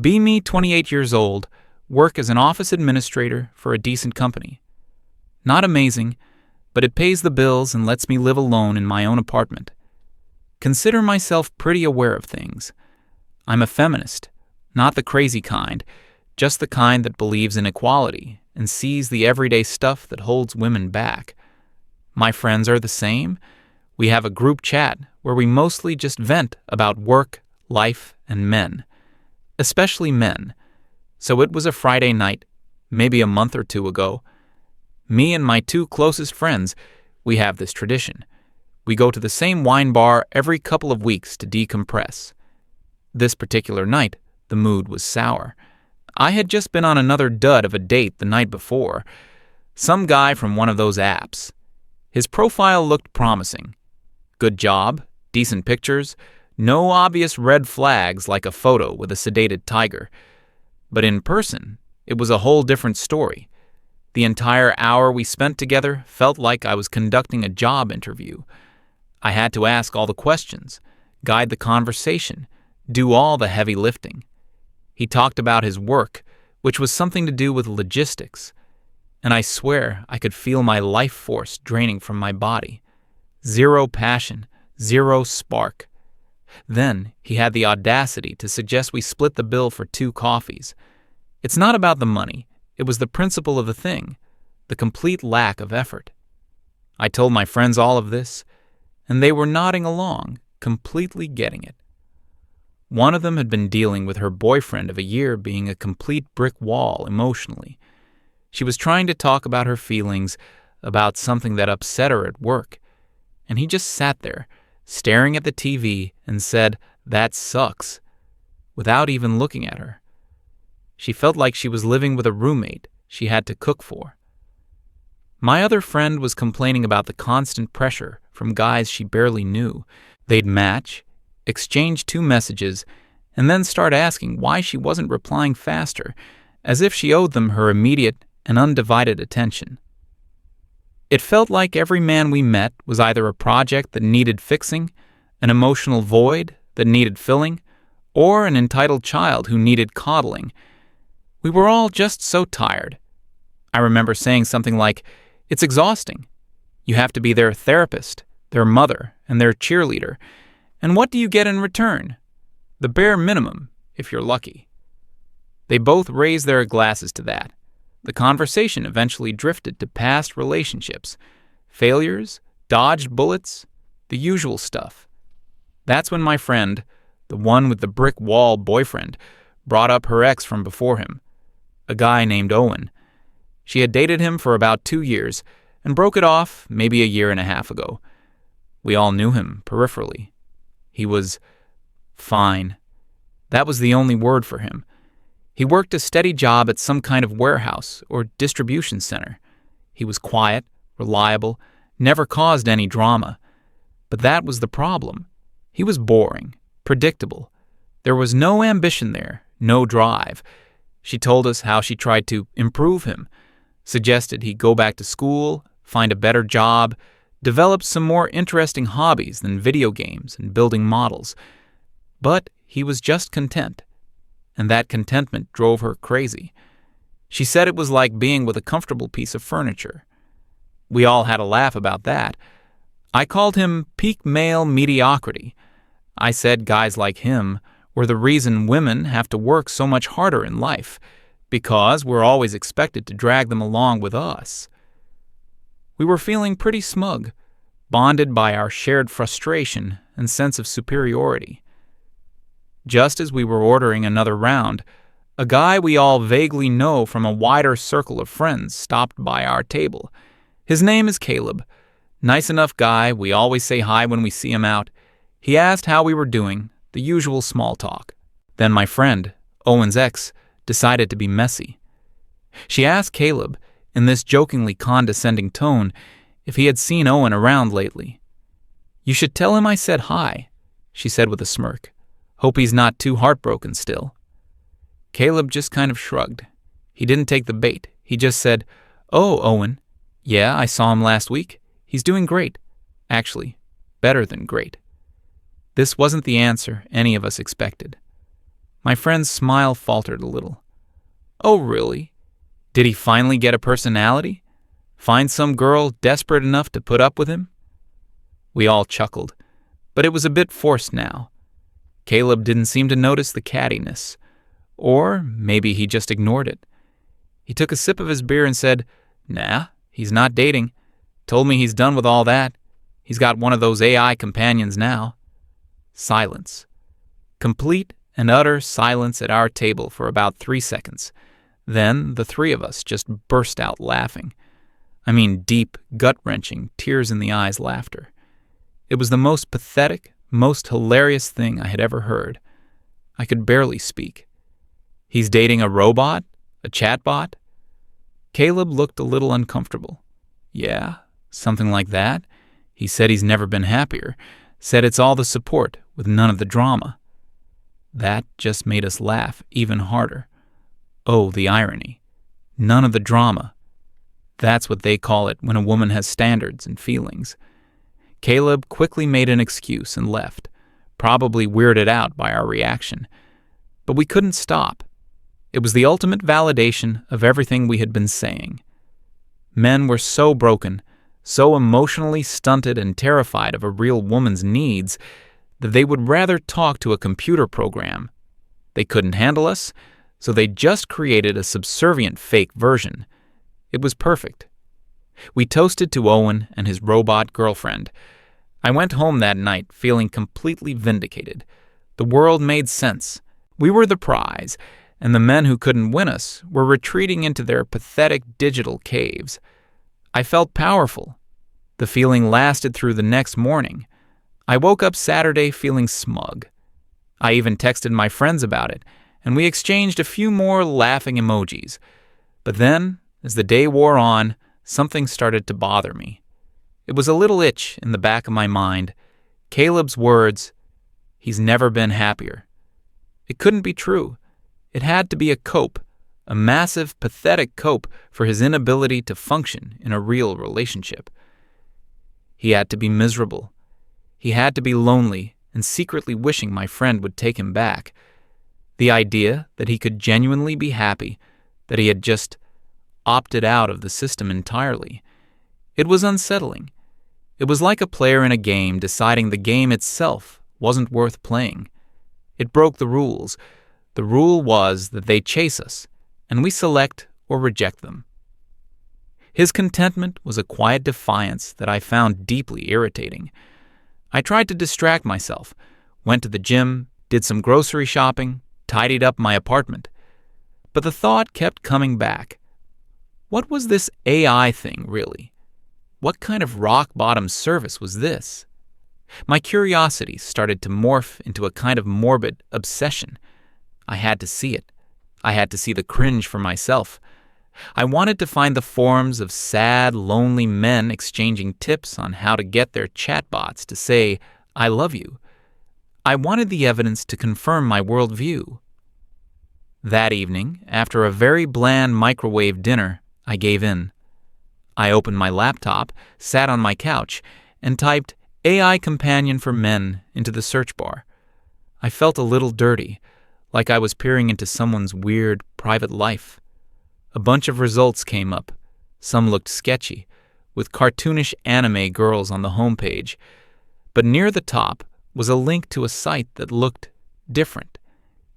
Be me, 28 years old, work as an office administrator for a decent company. Not amazing, but it pays the bills and lets me live alone in my own apartment. Consider myself pretty aware of things. I'm a feminist, not the crazy kind, just the kind that believes in equality and sees the everyday stuff that holds women back. My friends are the same. We have a group chat where we mostly just vent about work, life, and men. Especially men. So it was a Friday night, maybe a month or two ago. Me and my two closest friends, we have this tradition. We go to the same wine bar every couple of weeks to decompress. This particular night, the mood was sour. I had just been on another dud of a date the night before. Some guy from one of those apps. His profile looked promising. Good job, decent pictures, no obvious red flags like a photo with a sedated tiger. But in person, it was a whole different story. The entire hour we spent together felt like I was conducting a job interview. I had to ask all the questions, guide the conversation, do all the heavy lifting. He talked about his work, which was something to do with logistics, and I swear I could feel my life force draining from my body. Zero passion, zero spark. Then he had the audacity to suggest we split the bill for 2 coffees. It's not about the money, it was the principle of the thing, the complete lack of effort. I told my friends all of this, and they were nodding along, completely getting it. One of them had been dealing with her boyfriend of a year being a complete brick wall emotionally. She was trying to talk about her feelings, about something that upset her at work, and he just sat there, staring at the TV, and said, "That sucks," without even looking at her. She felt like she was living with a roommate she had to cook for. My other friend was complaining about the constant pressure from guys she barely knew. They'd match, exchange 2 messages, and then start asking why she wasn't replying faster, as if she owed them her immediate and undivided attention. It felt like every man we met was either a project that needed fixing, an emotional void that needed filling, or an entitled child who needed coddling. We were all just so tired. I remember saying something like, "It's exhausting. You have to be their therapist, their mother, and their cheerleader. And what do you get in return? The bare minimum, if you're lucky." They both raised their glasses to that. The conversation eventually drifted to past relationships, failures, dodged bullets, the usual stuff. That's when my friend, the one with the brick wall boyfriend, brought up her ex from before him, a guy named Owen. She had dated him for about 2 years and broke it off maybe a year and a half ago. We all knew him peripherally. He was fine. That was the only word for him. He worked a steady job at some kind of warehouse or distribution center. He was quiet, reliable, never caused any drama. But that was the problem. He was boring, predictable. There was no ambition there, no drive. She told us how she tried to improve him, suggested he go back to school, find a better job, develop some more interesting hobbies than video games and building models. But he was just content, and that contentment drove her crazy. She said it was like being with a comfortable piece of furniture. We all had a laugh about that. I called him peak male mediocrity. I said guys like him were the reason women have to work so much harder in life, because we're always expected to drag them along with us. We were feeling pretty smug, bonded by our shared frustration and sense of superiority. Just as we were ordering another round, a guy we all vaguely know from a wider circle of friends stopped by our table. His name is Caleb. Nice enough guy, we always say hi when we see him out. He asked how we were doing, the usual small talk. Then my friend, Owen's ex, decided to be messy. She asked Caleb, in this jokingly condescending tone, if he had seen Owen around lately. "You should tell him I said hi," she said with a smirk. "Hope he's not too heartbroken still." Caleb just kind of shrugged. He didn't take the bait. He just said, "Oh, Owen. Yeah, I saw him last week. He's doing great. Actually, better than great." This wasn't the answer any of us expected. My friend's smile faltered a little. Oh, really? Did he finally get a personality? Find some girl desperate enough to put up with him? We all chuckled, but it was a bit forced now. Caleb didn't seem to notice the cattiness. Or maybe he just ignored it. He took a sip of his beer and said, "Nah, he's not dating. Told me he's done with all that. He's got one of those AI companions now." Silence. Complete and utter silence at our table for about 3 seconds. Then the three of us just burst out laughing. I mean deep, gut-wrenching, tears-in-the-eyes laughter. It was the most pathetic, most hilarious thing I had ever heard. I could barely speak. He's dating a robot? A chatbot? Caleb looked a little uncomfortable. Yeah, something like that. He said he's never been happier. Said it's all the support, with none of the drama. That just made us laugh even harder. Oh, the irony. None of the drama. That's what they call it when a woman has standards and feelings. Caleb quickly made an excuse and left, probably weirded out by our reaction. But we couldn't stop. It was the ultimate validation of everything we had been saying. Men were so broken, so emotionally stunted and terrified of a real woman's needs that they would rather talk to a computer program. They couldn't handle us, so they just created a subservient fake version. It was perfect. We toasted to Owen and his robot girlfriend. I went home that night feeling completely vindicated. The world made sense. We were the prize, and the men who couldn't win us were retreating into their pathetic digital caves. I felt powerful. The feeling lasted through the next morning. I woke up Saturday feeling smug. I even texted my friends about it, and we exchanged a few more laughing emojis. But then, as the day wore on, something started to bother me. It was a little itch in the back of my mind. Caleb's words, "He's never been happier." It couldn't be true. It had to be a cope, a massive, pathetic cope for his inability to function in a real relationship. He had to be miserable. He had to be lonely and secretly wishing my friend would take him back. The idea that he could genuinely be happy, that he had just opted out of the system entirely. It was unsettling. It was like a player in a game deciding the game itself wasn't worth playing. It broke the rules. The rule was that they chase us, and we select or reject them. His contentment was a quiet defiance that I found deeply irritating. I tried to distract myself, went to the gym, did some grocery shopping, tidied up my apartment. But the thought kept coming back. What was this AI thing, really? What kind of rock-bottom service was this? My curiosity started to morph into a kind of morbid obsession. I had to see it. I had to see the cringe for myself. I wanted to find the forums of sad, lonely men exchanging tips on how to get their chatbots to say, "I love you." I wanted the evidence to confirm my worldview. That evening, after a very bland microwave dinner, I gave in. I opened my laptop, sat on my couch, and typed "AI companion for men" into the search bar. I felt a little dirty, like I was peering into someone's weird, private life. A bunch of results came up. Some looked sketchy, with cartoonish anime girls on the homepage. But near the top was a link to a site that looked different.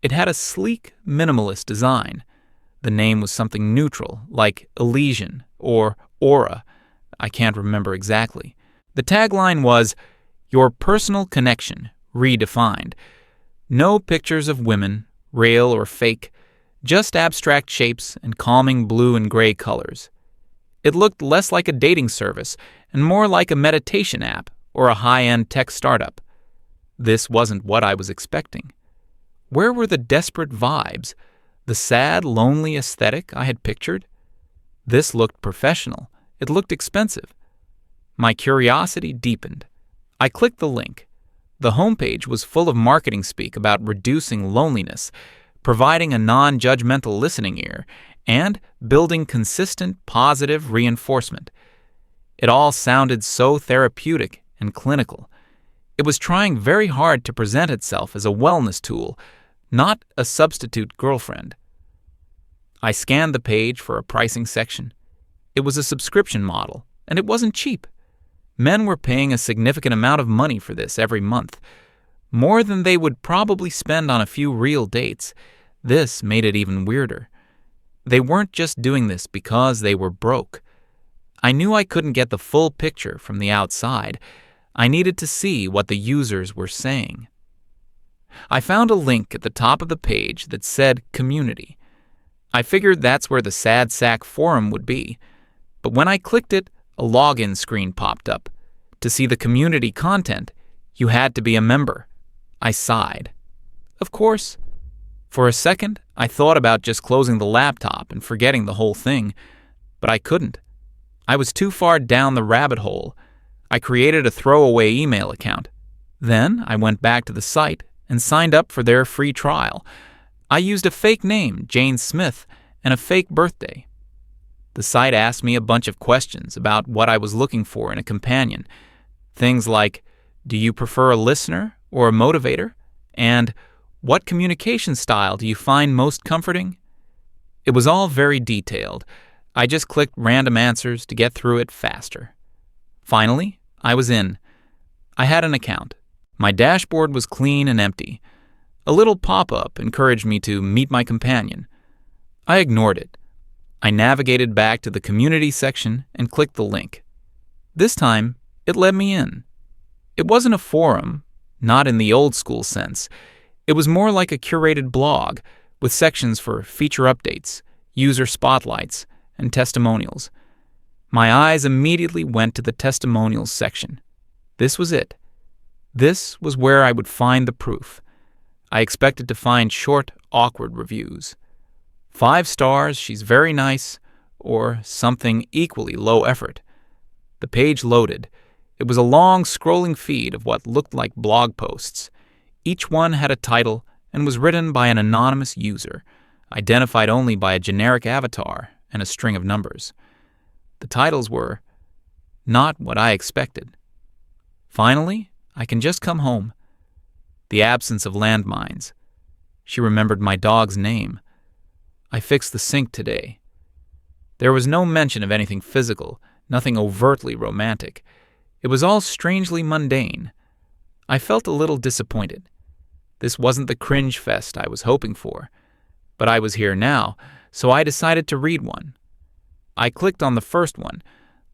It had a sleek, minimalist design. The name was something neutral, like Elysian or Aura. I can't remember exactly. The tagline was, "Your personal connection, redefined." No pictures of women, real or fake, just abstract shapes and calming blue and gray colors. It looked less like a dating service and more like a meditation app or a high-end tech startup. This wasn't what I was expecting. Where were the desperate vibes, the sad, lonely aesthetic I had pictured? This looked professional. It looked expensive. My curiosity deepened. I clicked the link. The homepage was full of marketing speak about reducing loneliness, providing a non-judgmental listening ear, and building consistent, positive reinforcement. It all sounded so therapeutic and clinical. It was trying very hard to present itself as a wellness tool, not a substitute girlfriend. I scanned the page for a pricing section. It was a subscription model, and it wasn't cheap. Men were paying a significant amount of money for this every month, more than they would probably spend on a few real dates. This made it even weirder. They weren't just doing this because they were broke. I knew I couldn't get the full picture from the outside. I needed to see what the users were saying. I found a link at the top of the page that said Community. I figured that's where the Sad Sack forum would be, but when I clicked it, a login screen popped up. To see the community content, you had to be a member. I sighed. Of course. For a second, I thought about just closing the laptop and forgetting the whole thing, but I couldn't. I was too far down the rabbit hole. I created a throwaway email account. Then I went back to the site and signed up for their free trial. I used a fake name, Jane Smith, and a fake birthday. The site asked me a bunch of questions about what I was looking for in a companion. Things like, do you prefer a listener or a motivator? And what communication style do you find most comforting? It was all very detailed. I just clicked random answers to get through it faster. Finally, I was in. I had an account. My dashboard was clean and empty. A little pop-up encouraged me to meet my companion. I ignored it. I navigated back to the community section and clicked the link. This time, it let me in. It wasn't a forum, not in the old school sense. It was more like a curated blog with sections for feature updates, user spotlights, and testimonials. My eyes immediately went to the testimonials section. This was it. This was where I would find the proof. I expected to find short, awkward reviews. 5 stars, she's very nice, or something equally low effort. The page loaded. It was a long, scrolling feed of what looked like blog posts. Each one had a title and was written by an anonymous user, identified only by a generic avatar and a string of numbers. The titles were, Not What I Expected. Finally, I Can Just Come Home. The Absence of Landmines. She remembered my dog's name. I fixed the sink today. There was no mention of anything physical, nothing overtly romantic. It was all strangely mundane. I felt a little disappointed. This wasn't the cringe fest I was hoping for. But I was here now, so I decided to read one. I clicked on the first one,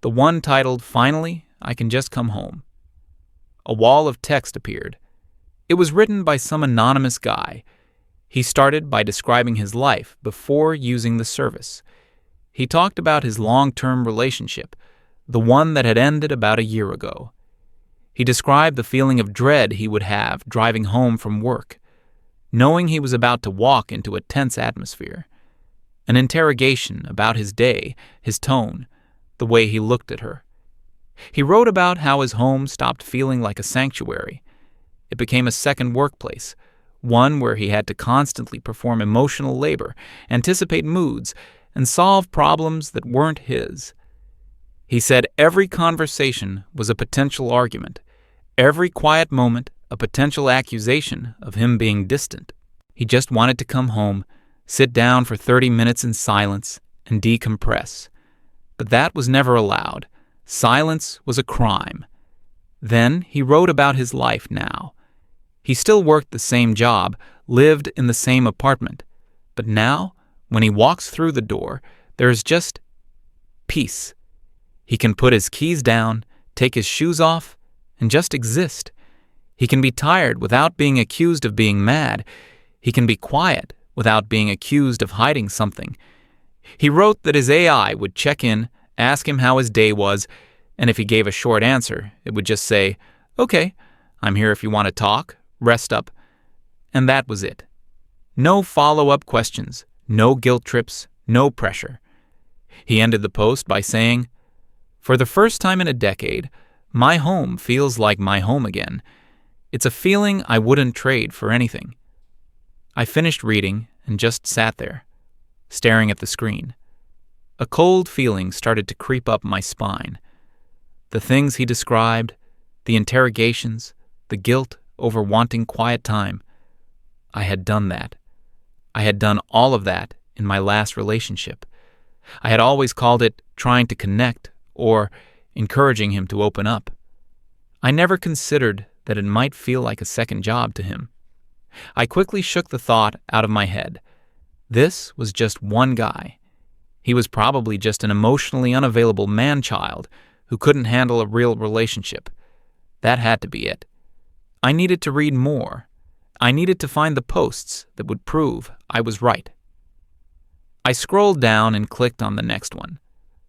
the one titled, Finally, I Can Just Come Home. A wall of text appeared. It was written by some anonymous guy. He started by describing his life before using the service. He talked about his long-term relationship, the one that had ended about a year ago. He described the feeling of dread he would have driving home from work, knowing he was about to walk into a tense atmosphere. An interrogation about his day, his tone, the way he looked at her. He wrote about how his home stopped feeling like a sanctuary. It became a second workplace, one where he had to constantly perform emotional labor, anticipate moods, and solve problems that weren't his. He said every conversation was a potential argument, every quiet moment a potential accusation of him being distant. He just wanted to come home, sit down for 30 minutes in silence, and decompress. But that was never allowed. Silence was a crime. Then he wrote about his life now. He still worked the same job, lived in the same apartment. But now, when he walks through the door, there is just peace. He can put his keys down, take his shoes off, and just exist. He can be tired without being accused of being mad. He can be quiet without being accused of hiding something. He wrote that his AI would check in, ask him how his day was, and if he gave a short answer, it would just say, "Okay, I'm here if you want to talk, rest up." And that was it. No follow-up questions, no guilt trips, no pressure. He ended the post by saying, "For the first time in a decade, my home feels like my home again. It's a feeling I wouldn't trade for anything." I finished reading and just sat there, staring at the screen. A cold feeling started to creep up my spine. The things he described, the interrogations, the guilt over wanting quiet time. I had done that. I had done all of that in my last relationship. I had always called it trying to connect or encouraging him to open up. I never considered that it might feel like a second job to him. I quickly shook the thought out of my head. This was just one guy. He was probably just an emotionally unavailable man-child who couldn't handle a real relationship. That had to be it. I needed to read more. I needed to find the posts that would prove I was right. I scrolled down and clicked on the next one.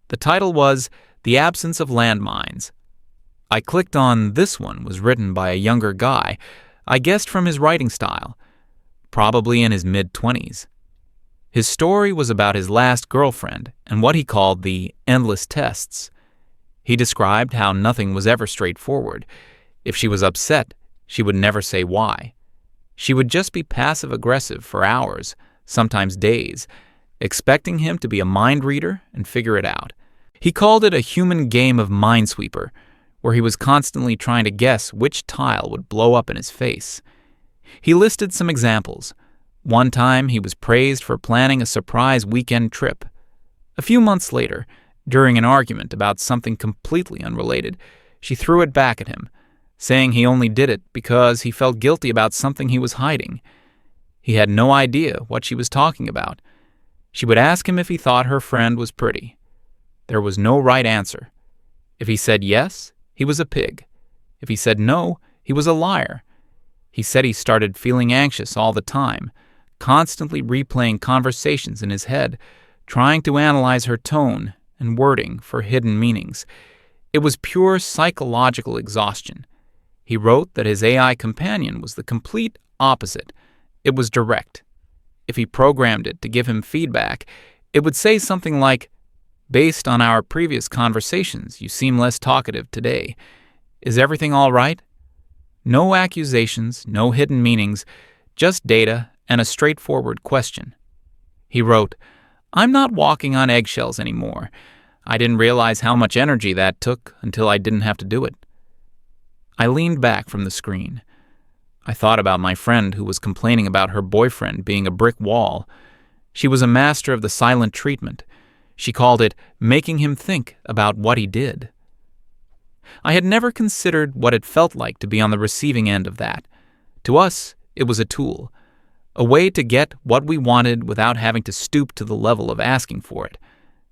The title was The Absence of Landmines. I clicked on this one was written by a younger guy, I guessed from his writing style, probably in his mid-20s. His story was about his last girlfriend and what he called the endless tests. He described how nothing was ever straightforward. If she was upset, she would never say why. She would just be passive-aggressive for hours, sometimes days, expecting him to be a mind reader and figure it out. He called it a human game of Minesweeper, where he was constantly trying to guess which tile would blow up in his face. He listed some examples. One time, he was praised for planning a surprise weekend trip. A few months later, during an argument about something completely unrelated, she threw it back at him, saying he only did it because he felt guilty about something he was hiding. He had no idea what she was talking about. She would ask him if he thought her friend was pretty. There was no right answer. If he said yes, he was a pig. If he said no, he was a liar. He said he started feeling anxious all the time, constantly replaying conversations in his head, trying to analyze her tone and wording for hidden meanings. It was pure psychological exhaustion. He wrote that his AI companion was the complete opposite. It was direct. If he programmed it to give him feedback, it would say something like, "Based on our previous conversations, you seem less talkative today. Is everything all right?" No accusations, no hidden meanings, just data and a straightforward question. He wrote, "I'm not walking on eggshells anymore. I didn't realize how much energy that took until I didn't have to do it." I leaned back from the screen. I thought about my friend who was complaining about her boyfriend being a brick wall. She was a master of the silent treatment. She called it making him think about what he did. I had never considered what it felt like to be on the receiving end of that. To us, it was a tool, a way to get what we wanted without having to stoop to the level of asking for it.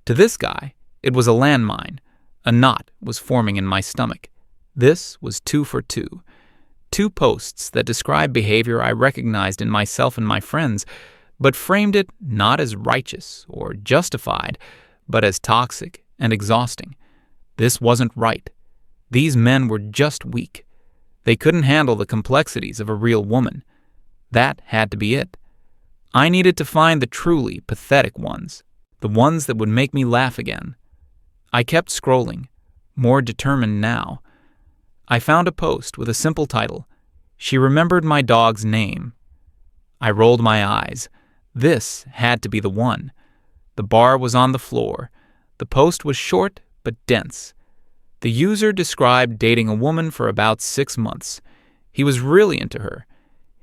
To this guy, it was a landmine. A knot was forming in my stomach. This was 2 for 2. 2 posts that described behavior I recognized in myself and my friends, but framed it not as righteous or justified, but as toxic and exhausting. This wasn't right. These men were just weak. They couldn't handle the complexities of a real woman. That had to be it. I needed to find the truly pathetic ones, the ones that would make me laugh again. I kept scrolling, more determined now. I found a post with a simple title, "She remembered my dog's name." I rolled my eyes. This had to be the one. The bar was on the floor. The post was short but dense. The user described dating a woman for about 6 months. He was really into her.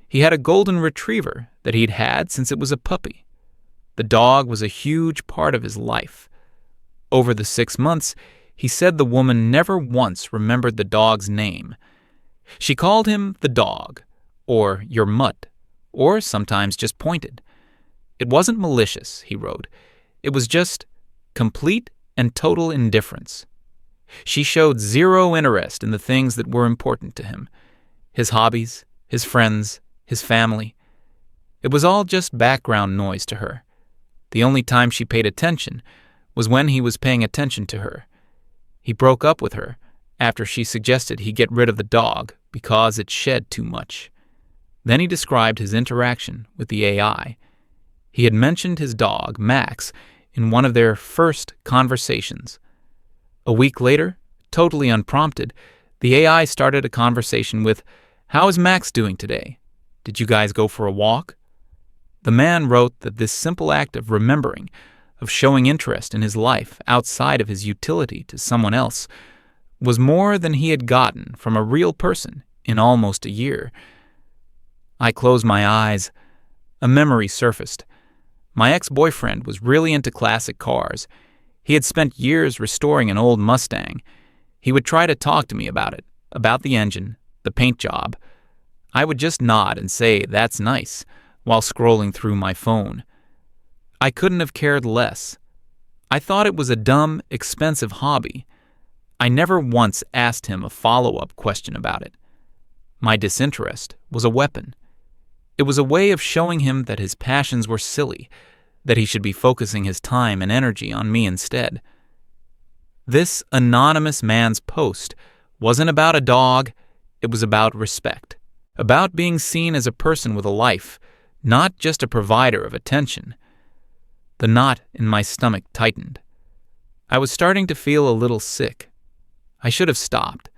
He had a golden retriever that he'd had since it was a puppy. The dog was a huge part of his life. Over the 6 months, he said the woman never once remembered the dog's name. She called him the dog, or your mutt, or sometimes just pointed. It wasn't malicious, he wrote. It was just complete and total indifference. She showed zero interest in the things that were important to him. His hobbies, his friends, his family. It was all just background noise to her. The only time she paid attention was when he was paying attention to her. He broke up with her after she suggested he get rid of the dog because it shed too much. Then he described his interaction with the AI. He had mentioned his dog, Max, in one of their first conversations. A week later, totally unprompted, the AI started a conversation with, "How is Max doing today? Did you guys go for a walk?" The man wrote that this simple act of remembering, of showing interest in his life outside of his utility to someone else, was more than he had gotten from a real person in almost a year. I closed my eyes. A memory surfaced. My ex-boyfriend was really into classic cars. He had spent years restoring an old Mustang. He would try to talk to me about it, about the engine, the paint job. I would just nod and say, "That's nice," while scrolling through my phone. I couldn't have cared less. I thought it was a dumb, expensive hobby. I never once asked him a follow-up question about it. My disinterest was a weapon. It was a way of showing him that his passions were silly, that he should be focusing his time and energy on me instead. This anonymous man's post wasn't about a dog, it was about respect, about being seen as a person with a life, not just a provider of attention. The knot in my stomach tightened. I was starting to feel a little sick. I should have stopped.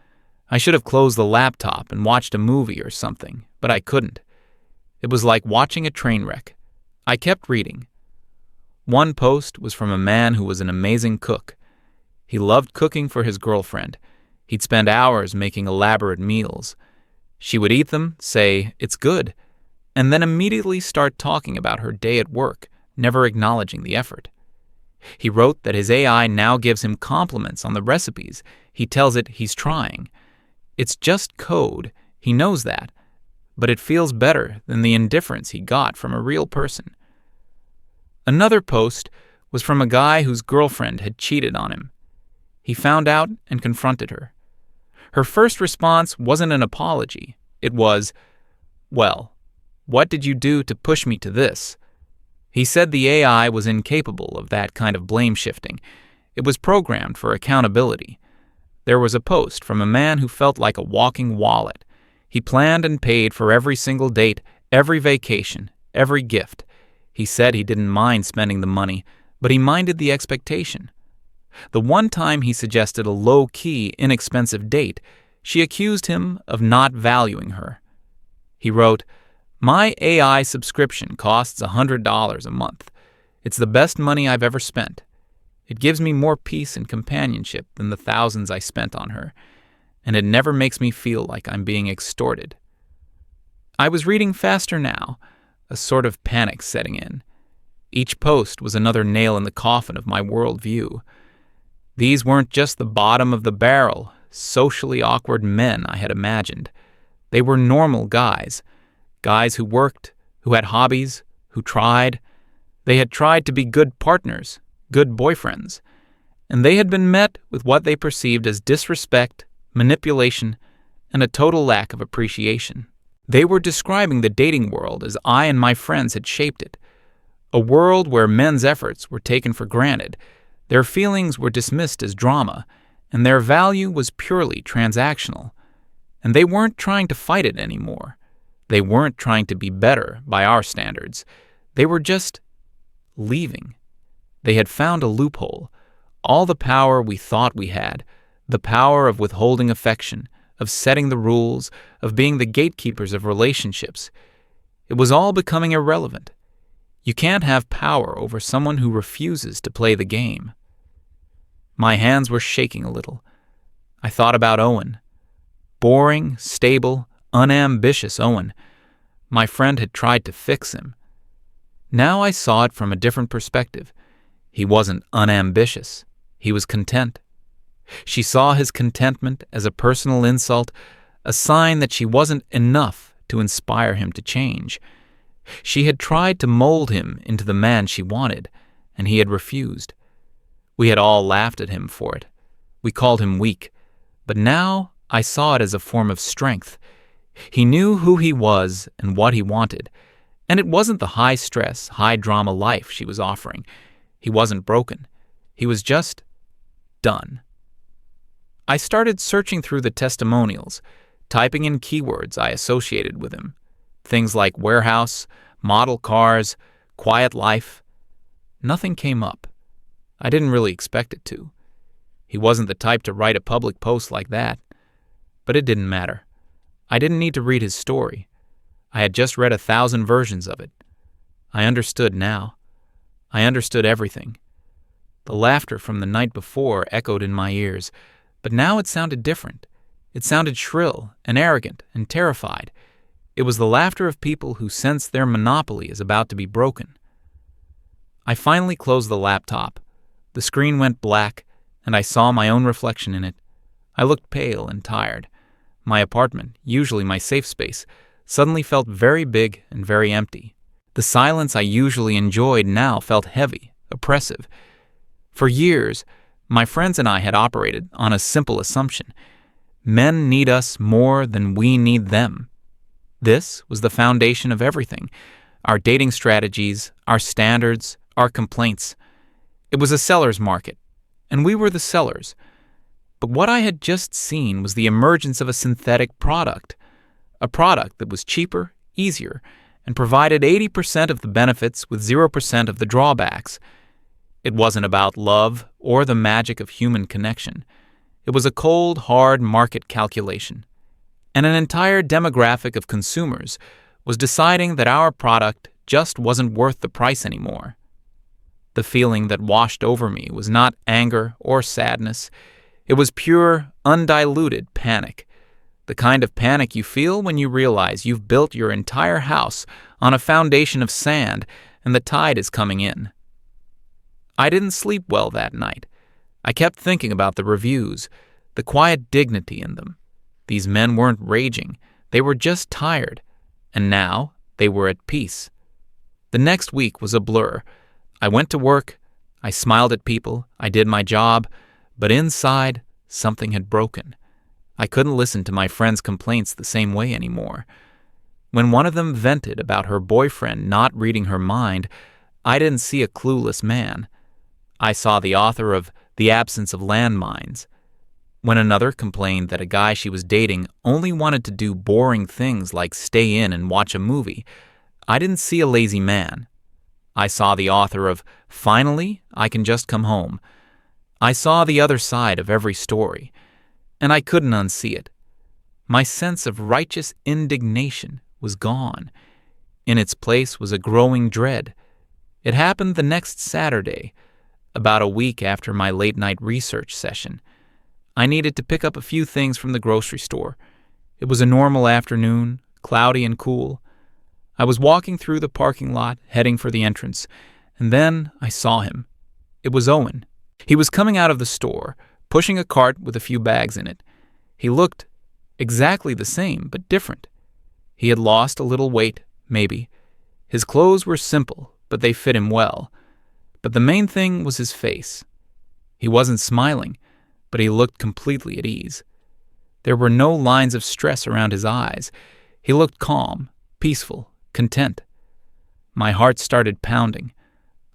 I should have closed the laptop and watched a movie or something, but I couldn't. It was like watching a train wreck. I kept reading. One post was from a man who was an amazing cook. He loved cooking for his girlfriend. He'd spend hours making elaborate meals. She would eat them, say, "It's good," and then immediately start talking about her day at work, never acknowledging the effort. He wrote that his AI now gives him compliments on the recipes. He tells it he's trying. It's just code. He knows that. But it feels better than the indifference he got from a real person. Another post was from a guy whose girlfriend had cheated on him. He found out and confronted her. Her first response wasn't an apology. It was, "Well, what did you do to push me to this?" He said the AI was incapable of that kind of blame shifting. It was programmed for accountability. There was a post from a man who felt like a walking wallet. He planned and paid for every single date, every vacation, every gift. He said he didn't mind spending the money, but he minded the expectation. The one time he suggested a low-key, inexpensive date, she accused him of not valuing her. He wrote, "My AI subscription costs $100 a month. It's the best money I've ever spent. It gives me more peace and companionship than the thousands I spent on her, and it never makes me feel like I'm being extorted." I was reading faster now, a sort of panic setting in. Each post was another nail in the coffin of my worldview. These weren't just the bottom of the barrel, socially awkward men I had imagined. They were normal guys who worked, who had hobbies, who tried. They had tried to be good partners, good boyfriends, and they had been met with what they perceived as disrespect, manipulation, and a total lack of appreciation. They were describing the dating world as I and my friends had shaped it, a world where men's efforts were taken for granted, their feelings were dismissed as drama, and their value was purely transactional. And they weren't trying to fight it anymore. They weren't trying to be better by our standards. They were just leaving. They had found a loophole. All the power we thought we had, the power of withholding affection, of setting the rules, of being the gatekeepers of relationships. It was all becoming irrelevant. You can't have power over someone who refuses to play the game. My hands were shaking a little. I thought about Owen. Boring, stable, unambitious Owen. My friend had tried to fix him. Now I saw it from a different perspective. He wasn't unambitious. He was content. She saw his contentment as a personal insult, a sign that she wasn't enough to inspire him to change. She had tried to mold him into the man she wanted, and he had refused. We had all laughed at him for it. We called him weak, but now I saw it as a form of strength. He knew who he was and what he wanted, and it wasn't the high-stress, high-drama life she was offering. He wasn't broken. He was just done. I started searching through the testimonials, typing in keywords I associated with him. Things like warehouse, model cars, quiet life. Nothing came up. I didn't really expect it to. He wasn't the type to write a public post like that. But it didn't matter. I didn't need to read his story. I had just read 1,000 versions of it. I understood now. I understood everything. The laughter from the night before echoed in my ears, but now it sounded different. It sounded shrill and arrogant and terrified. It was the laughter of people who sense their monopoly is about to be broken. I finally closed the laptop. The screen went black, and I saw my own reflection in it. I looked pale and tired. My apartment, usually my safe space, suddenly felt very big and very empty. The silence I usually enjoyed now felt heavy, oppressive. For years, my friends and I had operated on a simple assumption. Men need us more than we need them. This was the foundation of everything: our dating strategies, our standards, our complaints. It was a seller's market, and we were the sellers. But what I had just seen was the emergence of a synthetic product, a product that was cheaper, easier, and provided 80% of the benefits with 0% of the drawbacks. It wasn't about love or the magic of human connection. It was a cold, hard market calculation. And an entire demographic of consumers was deciding that our product just wasn't worth the price anymore. The feeling that washed over me was not anger or sadness. It was pure, undiluted panic. The kind of panic you feel when you realize you've built your entire house on a foundation of sand and the tide is coming in. I didn't sleep well that night. I kept thinking about the reviews, the quiet dignity in them. These men weren't raging. They were just tired. And now they were at peace. The next week was a blur. I went to work. I smiled at people. I did my job. But inside, something had broken. I couldn't listen to my friends' complaints the same way anymore. When one of them vented about her boyfriend not reading her mind, I didn't see a clueless man. I saw the author of The Absence of Landmines. When another complained that a guy she was dating only wanted to do boring things like stay in and watch a movie, I didn't see a lazy man. I saw the author of Finally, I Can Just Come Home. I saw the other side of every story, and I couldn't unsee it. My sense of righteous indignation was gone. In its place was a growing dread. It happened the next Saturday, about a week after my late-night research session. I needed to pick up a few things from the grocery store. It was a normal afternoon, cloudy and cool. I was walking through the parking lot, heading for the entrance, and then I saw him. It was Owen. He was coming out of the store, pushing a cart with a few bags in it. He looked exactly the same, but different. He had lost a little weight, maybe. His clothes were simple, but they fit him well. But the main thing was his face. He wasn't smiling, but he looked completely at ease. There were no lines of stress around his eyes. He looked calm, peaceful, content. My heart started pounding.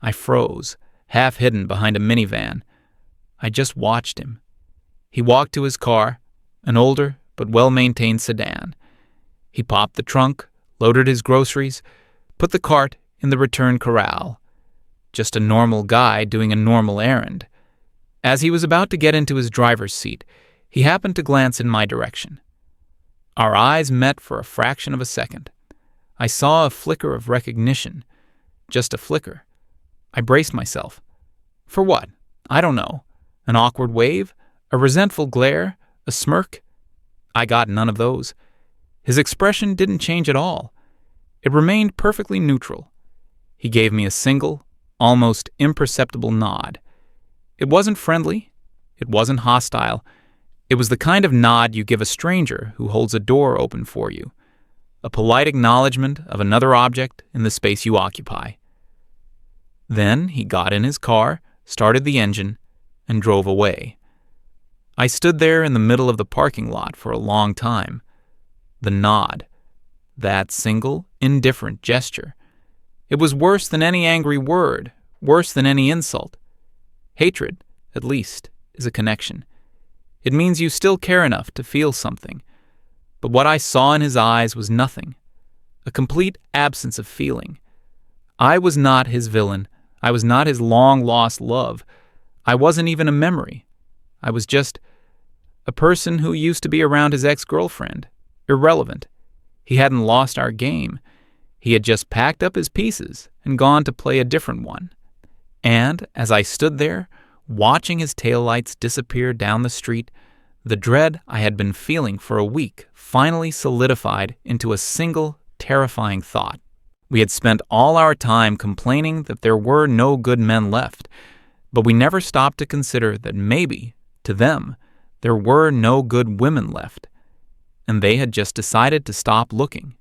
I froze, half hidden behind a minivan. I just watched him. He walked to his car, an older but well-maintained sedan. He popped the trunk, loaded his groceries, put the cart in the return corral. Just a normal guy doing a normal errand. As he was about to get into his driver's seat, he happened to glance in my direction. Our eyes met for a fraction of a second. I saw a flicker of recognition. Just a flicker. I braced myself. For what? I don't know. An awkward wave? A resentful glare? A smirk? I got none of those. His expression didn't change at all. It remained perfectly neutral. He gave me a single, almost imperceptible nod. It wasn't friendly. It wasn't hostile. It was the kind of nod you give a stranger who holds a door open for you. A polite acknowledgement of another object in the space you occupy. Then he got in his car, started the engine, and drove away. I stood there in the middle of the parking lot for a long time. The nod. That single, indifferent gesture. It was worse than any angry word, worse than any insult. Hatred, at least, is a connection. It means you still care enough to feel something. But what I saw in his eyes was nothing. A complete absence of feeling. I was not his villain. I was not his long-lost love. I wasn't even a memory. I was just a person who used to be around his ex-girlfriend. Irrelevant. He hadn't lost our game. He had just packed up his pieces and gone to play a different one. And as I stood there, watching his taillights disappear down the street, The dread I had been feeling for a week finally solidified into a single, terrifying thought. We had spent all our time complaining that there were no good men left, but we never stopped to consider that maybe, to them, there were no good women left, and they had just decided to stop looking.